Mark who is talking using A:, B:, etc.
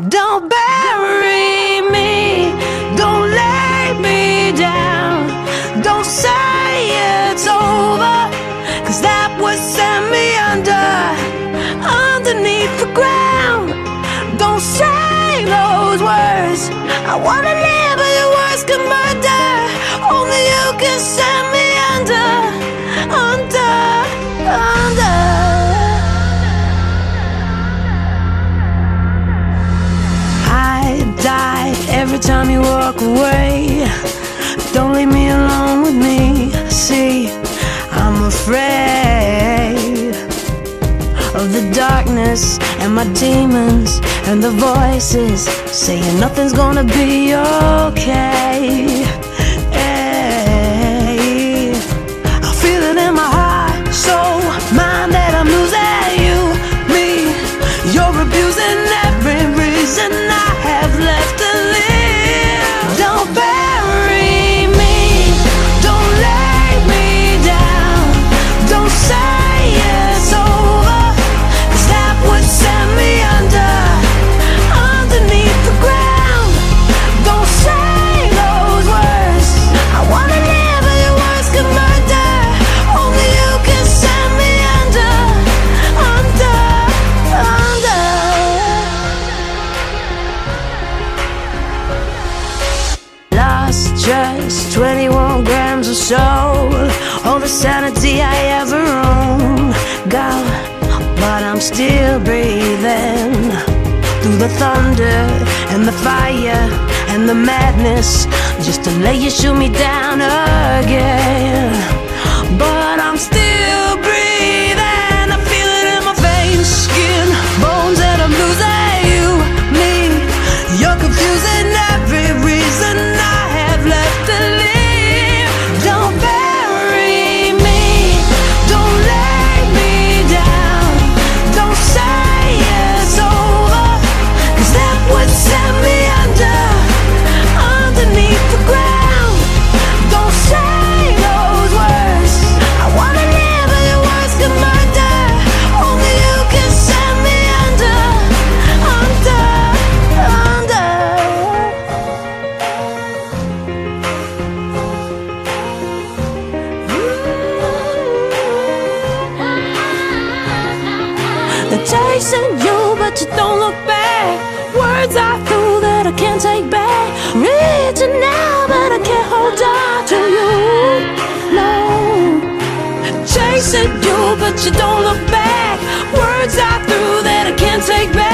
A: Don't bury me, don't lay me down. Don't say it's over, 'cause that would send me underneath the ground. Don't say those words, I wanna live but your words can murder. Only you can send me under. I die every time you walk away. Don't leave me alone with me. See, I'm afraid of the darkness and my demons and the voices saying nothing's gonna be okay. Hey, I feel it in my heart, soul, mind that I'm losing you, me. You're abusing every reason I have left to live. Don't bury me, don't lay me down. Don't say it's over, 'cause that would send me underneath the ground. Don't say those words, I wanna live but your words can murder. Only you can send me under. Lost just 21 grams of soul, all the sanity I ever owned. God, but I'm still breathing through the thunder and the fire and the madness, just to lay you shoot me down again. But I'm still breathing, I feel it in my veins, skin, bones, and I'm losing you, me. You're confusing every reason I have left to live. Don't bury me, don't lay me down. Don't say it's over, 'cause that would send me underneath the ground. Don't say those words, I wanna live but your words can murder. Only you can send me under. They're chasing you but you don't look back. Words I threw that I can't take back. Reaching now but I can't hold on to you. No, chasing you but you don't look back. Words I threw that I can't take back.